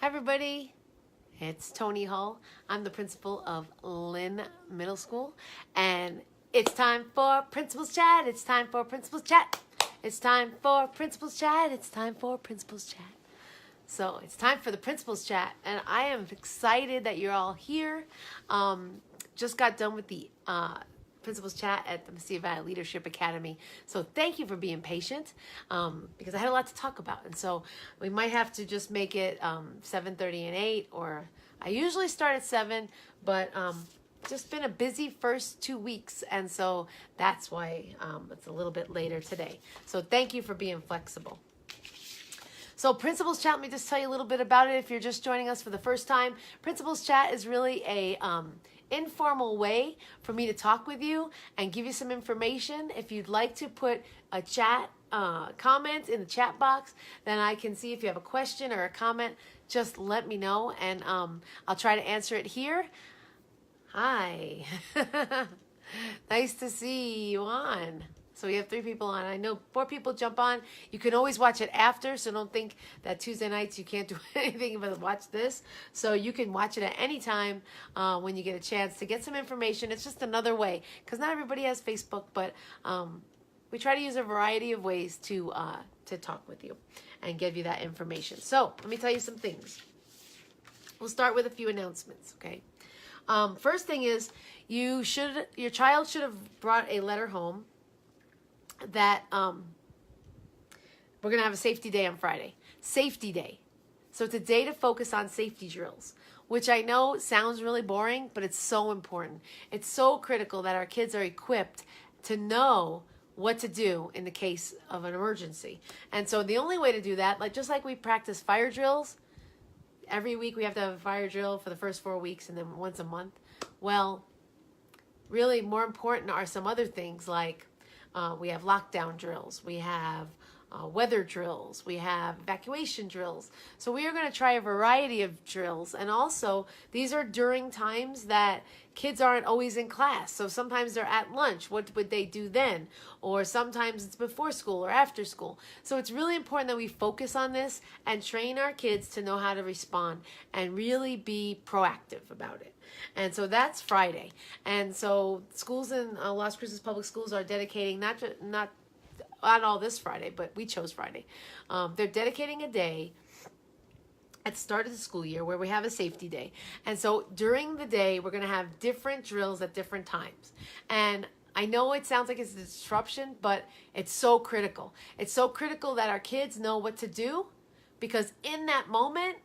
Hi everybody, it's Tony Hull. I'm the principal of Lynn Middle School, and it's time for Principal's Chat. It's time for Principal's Chat. It's time for Principal's Chat. It's time for Principal's Chat. So it's time for the Principal's Chat, and I am excited that you're all here. Just got done with the Principal's Chat at the Mesilla Valley Leadership Academy. So thank you for being patient, because I had a lot to talk about. And so we might have to just make it 7:30 and 8, or I usually start at 7, but just been a busy first 2 weeks. And so that's why it's a little bit later today. So thank you for being flexible. So Principal's Chat, let me just tell you a little bit about it if you're just joining us for the first time. Principal's Chat is really a informal way for me to talk with you and give you some information. If you'd like to put a chat comment in the chat box, then I can see if you have a question or a comment. Just let me know, and I'll try to answer it here. Hi. Nice to see you on. So we have 3 people on. I know 4 people jump on. You can always watch it after, so don't think that Tuesday nights you can't do anything but watch this. So you can watch it at any time when you get a chance to get some information. It's just another way, because not everybody has Facebook, but we try to use a variety of ways to talk with you and give you that information. So let me tell you some things. We'll start with a few announcements, okay? First thing is, your child should have brought a letter home that we're going to have a safety day on Friday. Safety day. So it's a day to focus on safety drills, which I know sounds really boring, but it's so important. It's so critical that our kids are equipped to know what to do in the case of an emergency. And so the only way to do that, just like we practice fire drills, every week we have to have a fire drill for the first 4 weeks and then once a month. Well, really more important are some other things, like we have lockdown drills, we have weather drills, we have evacuation drills. So we are going to try a variety of drills. And also, these are during times that kids aren't always in class. So sometimes they're at lunch. What would they do then? Or sometimes it's before school or after school. So it's really important that we focus on this and train our kids to know how to respond and really be proactive about it. And so that's Friday. And so schools in Las Cruces Public Schools are dedicating, not all this Friday, but we chose Friday. They're dedicating a day at the start of the school year where we have a safety day. And so during the day, we're going to have different drills at different times. And I know it sounds like it's a disruption, but it's so critical. It's so critical that our kids know what to do, because in that moment,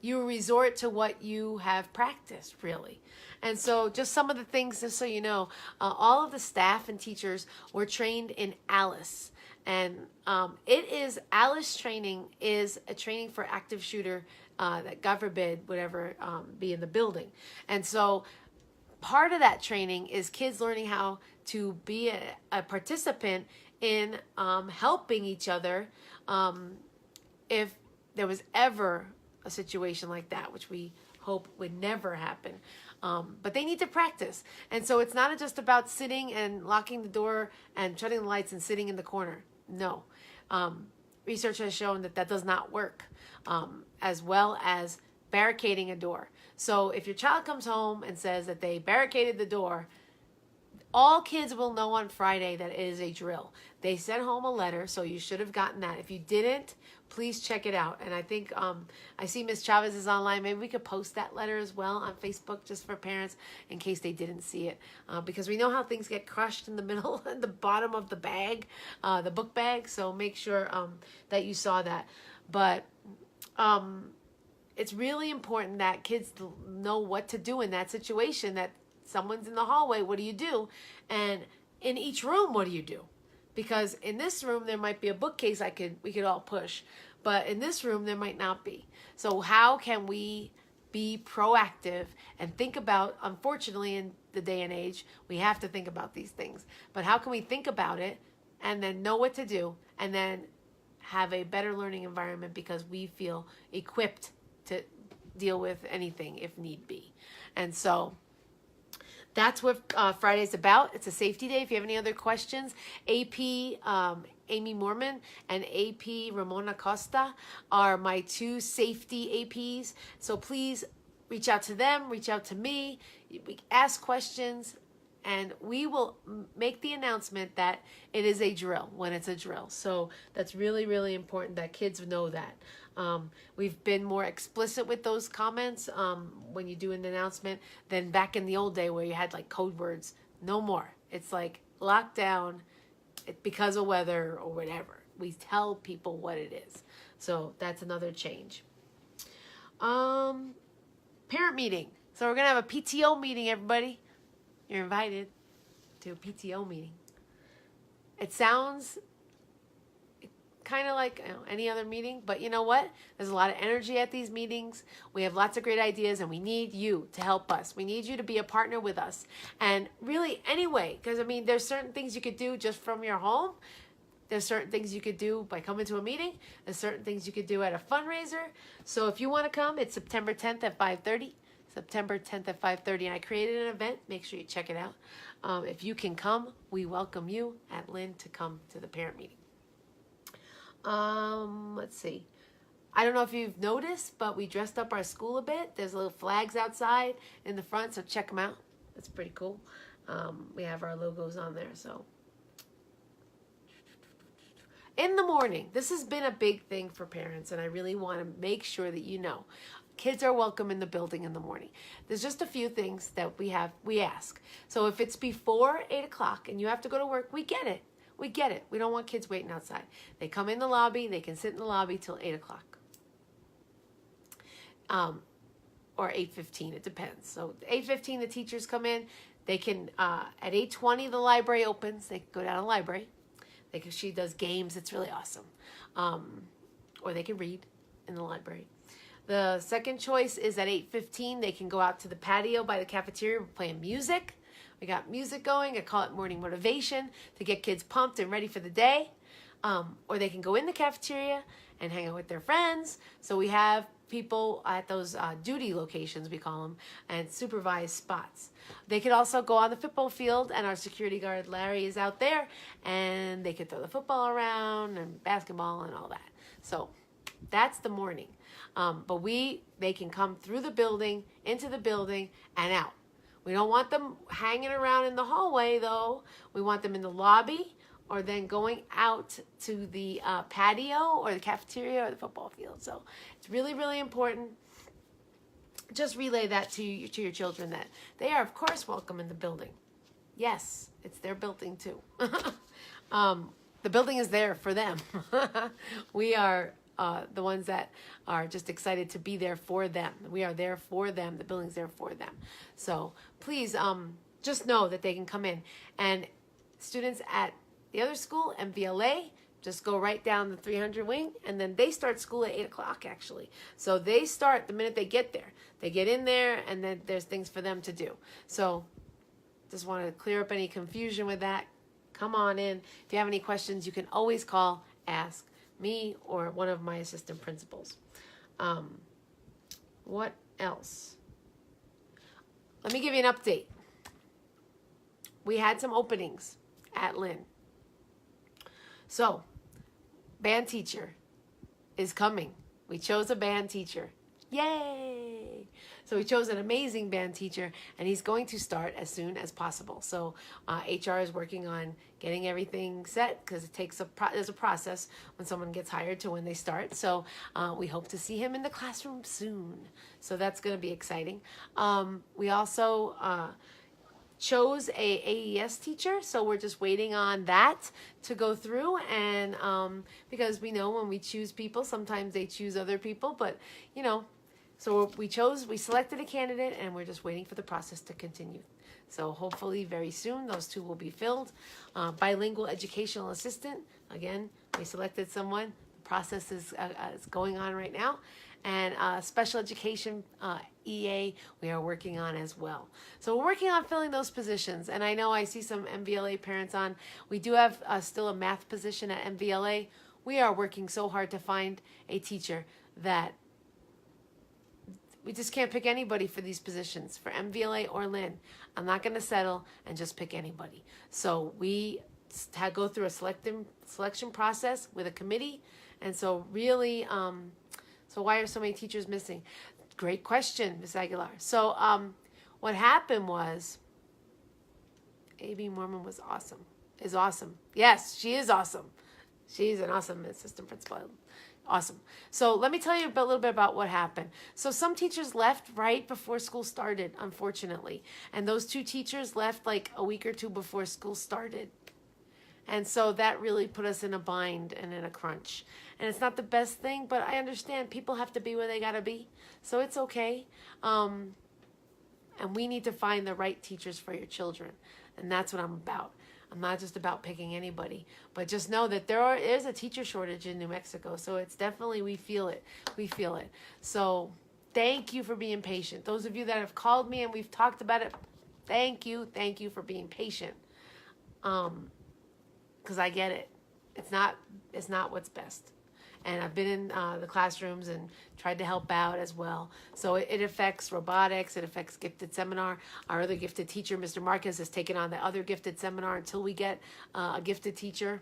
you resort to what you have practiced, really. And so just some of the things, just so you know, all of the staff and teachers were trained in ALICE. And ALICE training is a training for active shooter that, God forbid, would ever be in the building. And so part of that training is kids learning how to be a participant in helping each other if there was ever a situation like that, which we hope would never happen. But they need to practice. And so it's not just about sitting and locking the door and shutting the lights and sitting in the corner. No. Research has shown that does not work, as well as barricading a door. So if your child comes home and says that they barricaded the door, all kids will know on Friday that it is a drill. They sent home a letter, so you should have gotten that. If you didn't, please check it out. And I think I see Miss Chavez is online. Maybe we could post that letter as well on Facebook just for parents in case they didn't see it. Because we know how things get crushed in the middle and the bottom of the bag, the book bag. So make sure that you saw that. But it's really important that kids know what to do in that situation, that someone's in the hallway, what do you do? And in each room, what do you do? Because in this room, there might be a bookcase we could all push. But in this room, there might not be. So how can we be proactive and think about, unfortunately, in the day and age, we have to think about these things. But how can we think about it and then know what to do and then have a better learning environment because we feel equipped to deal with anything if need be? And so That's what Friday's about. It's a safety day. If you have any other questions, AP Amy Mormon and AP Ramona Costa are my 2 safety APs. So please reach out to them, reach out to me, ask questions, and we will make the announcement that it is a drill when it's a drill. So that's really, really important that kids know that. We've been more explicit with those comments when you do an announcement than back in the old day where you had like code words. No more. It's like lockdown because of weather or whatever. We tell people what it is. So that's another change. Parent meeting. So we're going to have a PTO meeting, everybody. You're invited to a PTO meeting. It sounds kind of like any other meeting, but you know what? There's a lot of energy at these meetings. We have lots of great ideas, and we need you to help us. We need you to be a partner with us. And really, anyway, because I mean, there's certain things you could do just from your home. There's certain things you could do by coming to a meeting. There's certain things you could do at a fundraiser. So if you want to come, it's September 10th at 5:30. September 10th at 5:30, and I created an event. Make sure you check it out. If you can come, we welcome you at Lynn to come to the parent meeting. Let's see. I don't know if you've noticed, but we dressed up our school a bit. There's little flags outside in the front, so check them out. That's pretty cool. We have our logos on there, so. In the morning, this has been a big thing for parents, and I really want to make sure that you know. Kids are welcome in the building in the morning. There's just a few things that we ask. So if it's before 8 o'clock and you have to go to work, we get it. We get it. We don't want kids waiting outside. They come in the lobby. They can sit in the lobby till 8 o'clock. Or 8:15. It depends. So 8:15, the teachers come in. They can, at 8:20, the library opens. They can go down to the library. She does games. It's really awesome. Or they can read in the library. The second choice is at 8:15. They can go out to the patio by the cafeteria. We're playing music. We got music going. I call it morning motivation to get kids pumped and ready for the day. Or they can go in the cafeteria and hang out with their friends. So we have people at those duty locations, we call them, and supervised spots. They could also go on the football field, and our security guard, Larry, is out there, and they could throw the football around and basketball and all that. So that's the morning. But they can come through the building, into the building, and out. We don't want them hanging around in the hallway, though. We want them in the lobby or then going out to the patio or the cafeteria or the football field. So it's really, really important. Just relay that to your children that they are, of course, welcome in the building. Yes, it's their building, too. The building is there for them. We are the ones that are just excited to be there for them. We are there for them. The building's there for them. So please just know that they can come in. And students at the other school, MVLA, just go right down the 300 wing, and then they start school at 8 o'clock, actually. So they start the minute they get there. They get in there, and then there's things for them to do. So just want to clear up any confusion with that. Come on in. If you have any questions, you can always call, ask me or one of my assistant principals. What else? Let me give you an update. We had some openings at Lynn. So, band teacher is coming. We chose a band teacher. Yay! So we chose an amazing band teacher, and he's going to start as soon as possible. So HR is working on getting everything set because it takes there's a process when someone gets hired to when they start. So we hope to see him in the classroom soon. So that's going to be exciting. We also chose a AES teacher, so we're just waiting on that to go through, and because we know when we choose people, sometimes they choose other people, but you know, so we selected a candidate, and we're just waiting for the process to continue. So hopefully very soon those two will be filled. Bilingual educational assistant, again, we selected someone. The process is going on right now. And special education EA we are working on as well. So we're working on filling those positions. And I know I see some MVLA parents on. We do have still a math position at MVLA. We are working so hard to find a teacher that we just can't pick anybody for these positions, for MVLA or Lynn. I'm not going to settle and just pick anybody. So we go through a selection process with a committee. And so really, so why are so many teachers missing? Great question, Ms. Aguilar. So what happened was, A.B. Mormon was awesome. Is awesome. Yes, she is awesome. She's an awesome assistant principal. Awesome. So let me tell you a little bit about what happened. So some teachers left right before school started, unfortunately. And those 2 teachers left like a week or 2 before school started. And so that really put us in a bind and in a crunch. And it's not the best thing, but I understand people have to be where they got to be. So it's okay. And we need to find the right teachers for your children. And that's what I'm about. I'm not just about picking anybody, but just know that there's a teacher shortage in New Mexico. So it's definitely, we feel it. We feel it. So thank you for being patient. Those of you that have called me and we've talked about it, thank you. Thank you for being patient. Because I get it. It's not what's best. And I've been in the classrooms and tried to help out as well. So it affects robotics. It affects gifted seminar. Our other gifted teacher, Mr. Marquez, has taken on the other gifted seminar until we get a gifted teacher.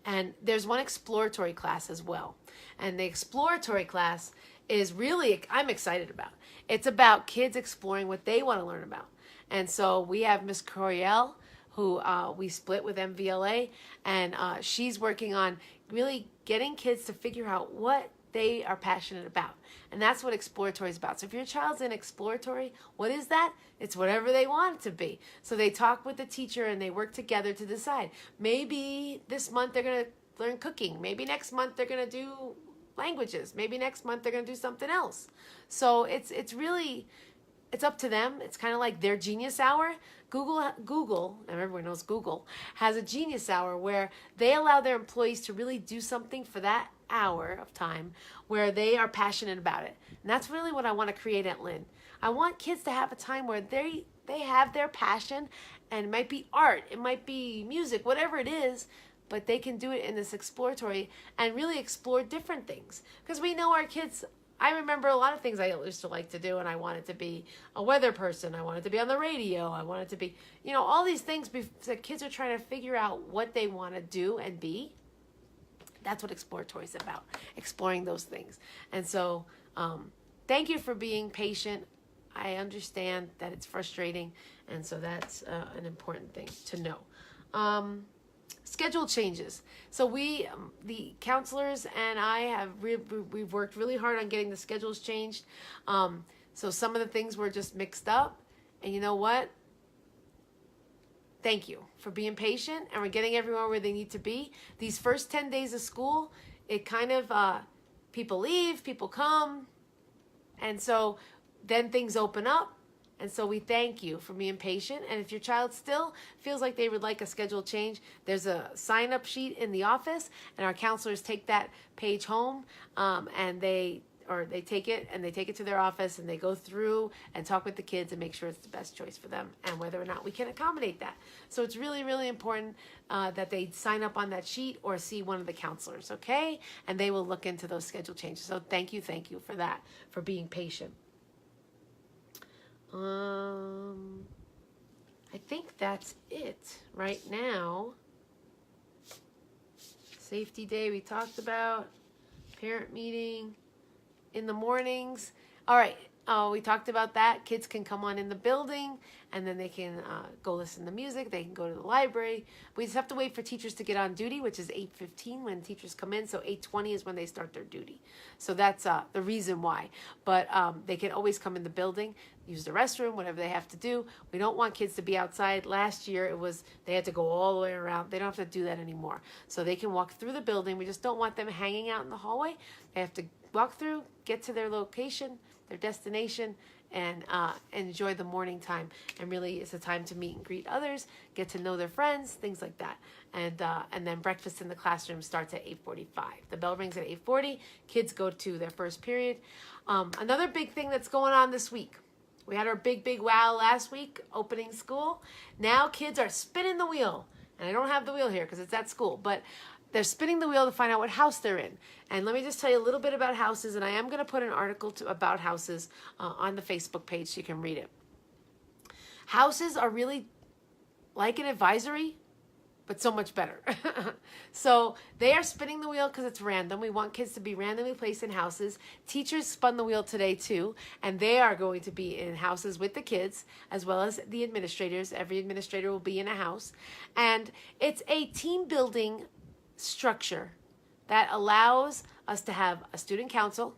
And there's one exploratory class as well. And the exploratory class is really, I'm excited about. It's about kids exploring what they want to learn about. And so we have Miss Coriel, who we split with MVLA, and she's working on really getting kids to figure out what they are passionate about. And that's what exploratory is about. So if your child's in exploratory, what is that? It's whatever they want it to be. So they talk with the teacher and they work together to decide. Maybe this month they're going to learn cooking. Maybe next month they're going to do languages. Maybe next month they're going to do something else. So it's really, it's up to them. It's kind of like their genius hour. Google, and everyone knows Google, has a genius hour where they allow their employees to really do something for that hour of time where they are passionate about it. And that's really what I want to create at Lynn. I want kids to have a time where they have their passion, and it might be art, it might be music, whatever it is, but they can do it in this exploratory and really explore different things. Because we know our kids, I remember a lot of things I used to like to do, and I wanted to be a weather person. I wanted to be on the radio. I wanted to be, all these things that kids are trying to figure out what they want to do and be. That's what exploratory is about, exploring those things. And so thank you for being patient. I understand that it's frustrating, and so that's an important thing to know. Schedule changes. So we, the counselors and I we've worked really hard on getting the schedules changed. So some of the things were just mixed up, and you know what? Thank you for being patient, and we're getting everyone where they need to be. These first 10 days of school, it kind of, people leave, people come, and so then things open up. And so we thank you for being patient. And if your child still feels like they would like a schedule change, there's a sign-up sheet in the office, and our counselors take that page home, and they take it to their office, and they go through and talk with the kids and make sure it's the best choice for them and whether or not we can accommodate that. So it's really, really important that they sign up on that sheet or see one of the counselors, okay? And they will look into those schedule changes. So thank you for that, for being patient. I think that's it right now. Safety day we talked about. Parent meeting in the mornings. All right. We talked about that. Kids can come on in the building, and then they can go listen to music. They can go to the library. We just have to wait for teachers to get on duty, which is 8:15 when teachers come in. So 8:20 is when they start their duty. So that's the reason why. But they can always come in the building, use the restroom, whatever they have to do. We don't want kids to be outside. Last year they had to go all the way around. They don't have to do that anymore. So they can walk through the building. We just don't want them hanging out in the hallway. They have to walk through, get to their location, their destination, and enjoy the morning time. And really, it's a time to meet and greet others, get to know their friends, things like that. And then breakfast in the classroom starts at 8:45. The bell rings at 8:40. Kids go to their first period. Another big thing that's going on this week. We had our big wow last week, opening school. Now kids are spinning the wheel. And I don't have the wheel here because it's at school. But they're spinning the wheel to find out what house they're in. And let me just tell you a little bit about houses, and I am going to put an article about houses on the Facebook page so you can read it. Houses are really like an advisory, but so much better. So they are spinning the wheel because it's random. We want kids to be randomly placed in houses. Teachers spun the wheel today too, and they are going to be in houses with the kids as well as the administrators. Every administrator will be in a house. And it's a team building structure that allows us to have a student council,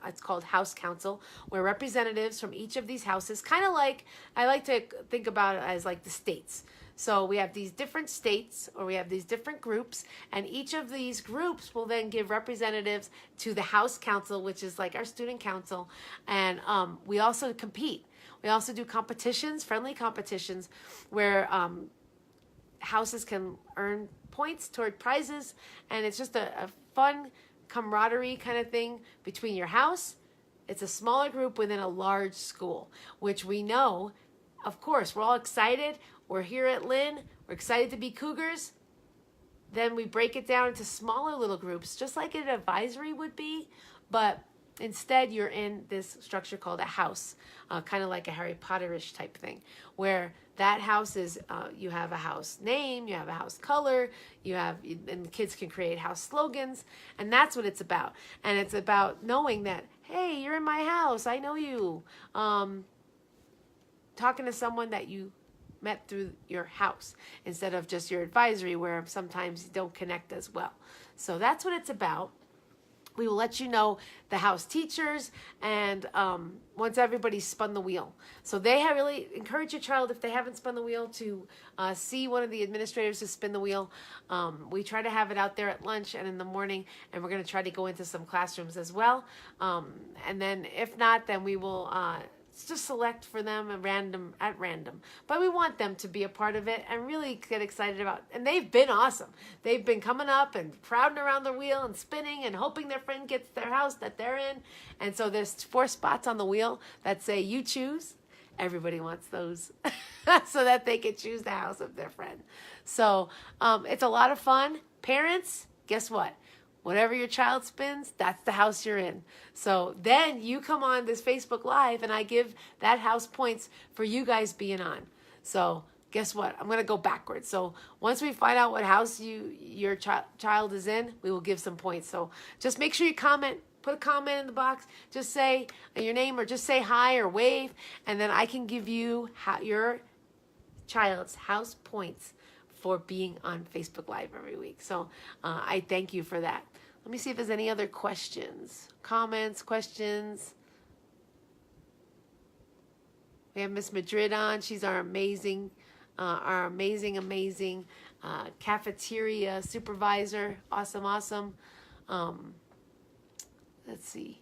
it's called house council, where representatives from each of these houses, kind of like, I like to think about it as like the states. So we have these different states, or we have these different groups, and each of these groups will then give representatives to the house council, which is like our student council. And we also compete. We also do competitions, friendly competitions, where houses can earn points toward prizes, and it's just a fun camaraderie kind of thing between your house. It's a smaller group within a large school, which we know, of course, we're all excited. We're here at Lynn. We're excited to be Cougars. Then we break it down into smaller little groups, just like an advisory would be, but instead you're in this structure called a house, kind of like a Harry Potter-ish type thing, where that house is, you have a house name, you have a house color, and the kids can create house slogans, and that's what it's about. And it's about knowing that, hey, you're in my house, I know you. Talking to someone that you met through your house instead of just your advisory, where sometimes you don't connect as well. So that's what it's about. We will let you know the house teachers, and once everybody's spun the wheel. So they have really encourage your child, if they haven't spun the wheel, to see one of the administrators to spin the wheel. We try to have it out there at lunch and in the morning, and we're going to try to go into some classrooms as well. And then if not, then we will just select for them at random. But we want them to be a part of it and really get excited about it. And they've been awesome. They've been coming up and crowding around the wheel and spinning and hoping their friend gets their house that they're in. And so there's 4 spots on the wheel that say you choose. Everybody wants those so that they can choose the house of their friend. So it's a lot of fun. Parents, guess what? Whatever your child spins, that's the house you're in. So then you come on this Facebook Live, and I give that house points for you guys being on. So guess what? I'm going to go backwards. So once we find out what house your child is in, we will give some points. So just make sure you comment. Put a comment in the box. Just say your name, or just say hi or wave, and then I can give you your child's house points for being on Facebook Live every week. So I thank you for that. Let me see if there's any other questions, comments, questions. We have Miss Madrid on. She's our amazing cafeteria supervisor. Awesome. Let's see.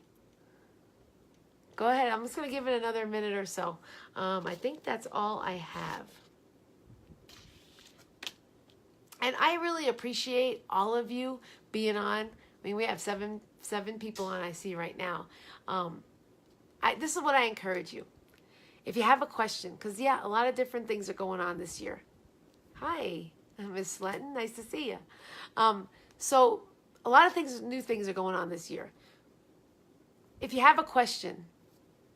Go ahead. I'm just going to give it another minute or so. I think that's all I have. And I really appreciate all of you being on. I mean, we have seven people on, I see right now. This is what I encourage you. If you have a question, because, yeah, a lot of different things are going on this year. Hi, Miss Sletton. Nice to see you. So a lot of new things are going on this year. If you have a question,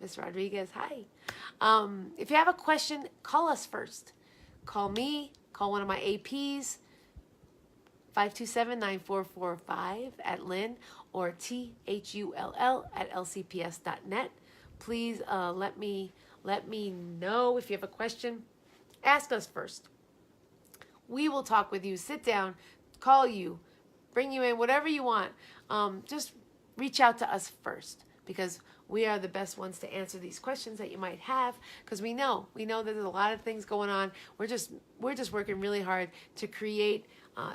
Miss Rodriguez, hi. If you have a question, call us first. Call me, call one of my APs, 527-9445 at Lynn, or THULL@lcps.net. Please let me know if you have a question. Ask us first. We will talk with you. Sit down, call you, bring you in, whatever you want. Just reach out to us first, because we are the best ones to answer these questions that you might have, because we know that there's a lot of things going on. We're just working really hard to create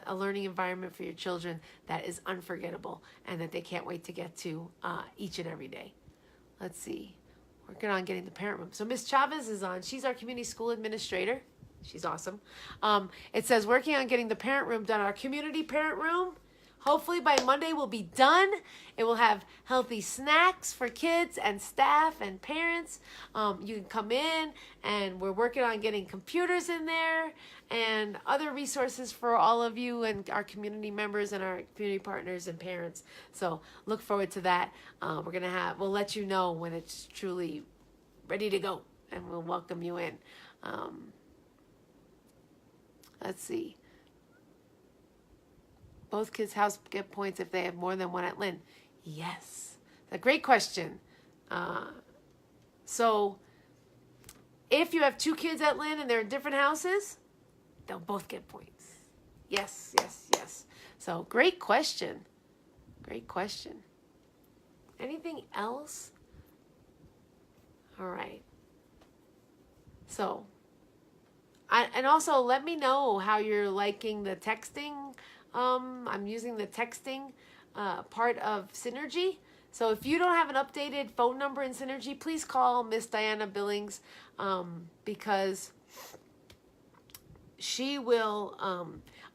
a learning environment for your children that is unforgettable and that they can't wait to get to each and every day. Let's see. Working on getting the parent room. So Miss Chavez is on. She's our community school administrator. She's awesome. It says working on getting the parent room done. Our community parent room, Hopefully by Monday we'll be done. It will have healthy snacks for kids and staff and parents. You can come in, and we're working on getting computers in there and other resources for all of you and our community members and our community partners and parents. So look forward to that. We'll let you know when it's truly ready to go, and we'll welcome you in. Let's see. Both kids' house get points if they have more than one at Lynn. Yes. That's a great question. So if you have 2 kids at Lynn and they're in different houses, they'll both get points. Yes, yes, yes. So great question. Great question. Anything else? All right. So, and also let me know how you're liking the texting. I'm using the texting part of Synergy. So if you don't have an updated phone number in Synergy, please call Miss Diana Billings, because she will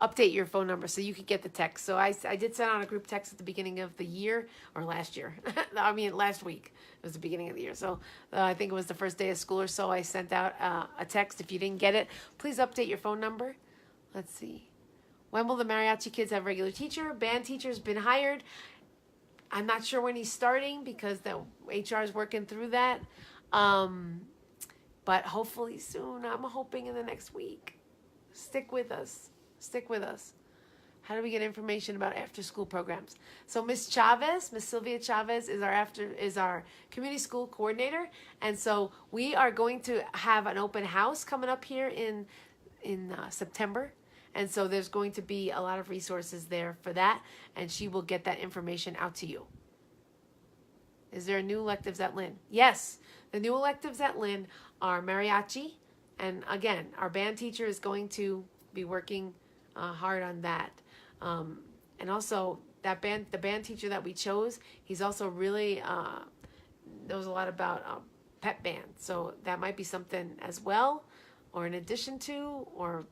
update your phone number so you can get the text. So I did send out a group text at the beginning of the year, or last year. I mean, last week. It was the beginning of the year. So I think it was the first day of school or so. I sent out a text. If you didn't get it, please update your phone number. Let's see. When will the mariachi kids have regular teacher? Band teacher's been hired. I'm not sure when he's starting because the HR is working through that. But hopefully soon. I'm hoping in the next week. Stick with us. Stick with us. How do we get information about after-school programs? So Miss Sylvia Chavez is our community school coordinator, and so we are going to have an open house coming up here in September. And so there's going to be a lot of resources there for that, and she will get that information out to you. Is there new electives at Lynn? Yes, the new electives at Lynn are mariachi, and again, our band teacher is going to be working hard on that. And also, the band teacher that we chose, he's also really knows a lot about pep band, so that might be something as well, or in addition to, or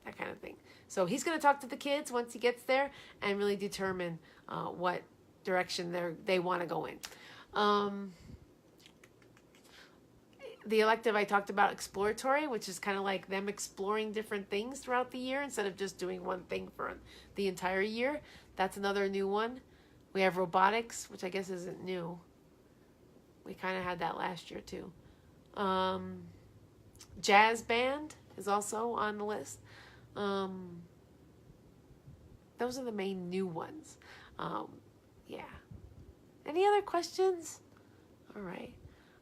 that kind of thing. So he's going to talk to the kids once he gets there and really determine what direction they want to go in. The elective I talked about, exploratory, which is kind of like them exploring different things throughout the year instead of just doing one thing for the entire year. That's another new one. We have robotics, which I guess isn't new. We kind of had that last year too. Jazz band is also on the list. Those are the main new ones. Yeah. Any other questions? All right.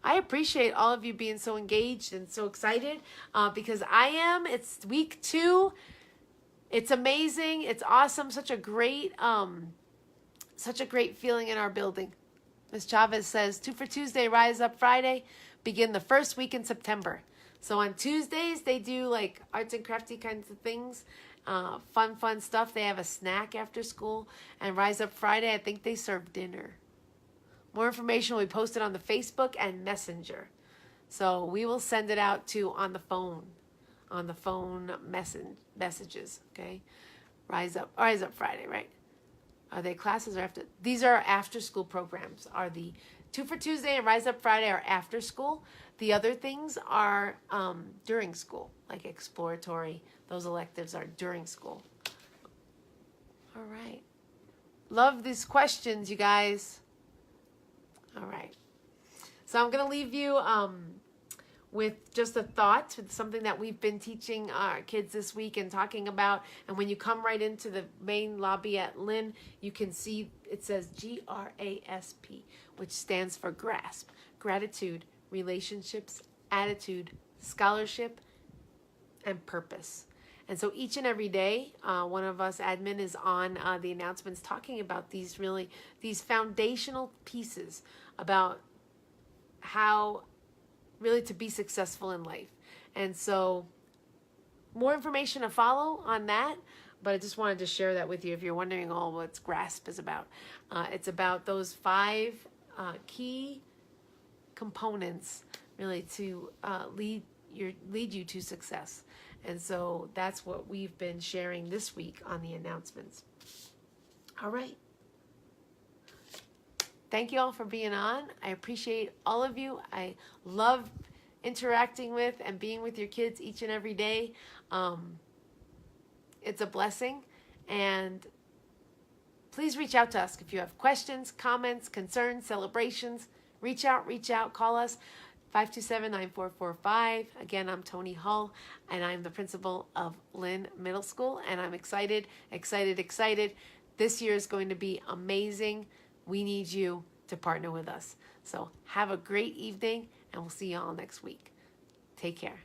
I appreciate all of you being so engaged and so excited because I am. It's week 2. It's amazing. It's awesome. Such a great feeling in our building. Ms. Chavez says, 2 for Tuesday, Rise Up Friday, begin the first week in September. So on Tuesdays, they do like arts and crafty kinds of things, fun stuff. They have a snack after school. And Rise Up Friday, I think they serve dinner. More information will be posted on the Facebook and Messenger. So we will send it out to on the phone messages, okay? Rise Up Friday, right? Are they classes or after? These are after school programs. Are the 2 for Tuesday and Rise Up Friday are after school. The other things are during school, like exploratory. Those electives are during school. All right. Love these questions, you guys. All right. So I'm going to leave you with just a thought, with something that we've been teaching our kids this week and talking about. And when you come right into the main lobby at Lynn, you can see it says GRASP, which stands for GRASP, gratitude, relationships, attitude, scholarship, and purpose. And so each and every day, one of us admin is on the announcements talking about these foundational pieces about how really to be successful in life. And so more information to follow on that, but I just wanted to share that with you if you're wondering what GRASP is about. It's about those 5 key components really to lead you to success. And so that's what we've been sharing this week on the announcements. All right. Thank you all for being on. I appreciate all of you. I love interacting with and being with your kids each and every day. It's a blessing. And please reach out to us if you have questions, comments, concerns, celebrations. Reach out, call us. 527-9445. Again, I'm Toni Hull, and I'm the principal of Lynn Middle School, and I'm excited. This year is going to be amazing. We need you to partner with us. So have a great evening, and we'll see you all next week. Take care.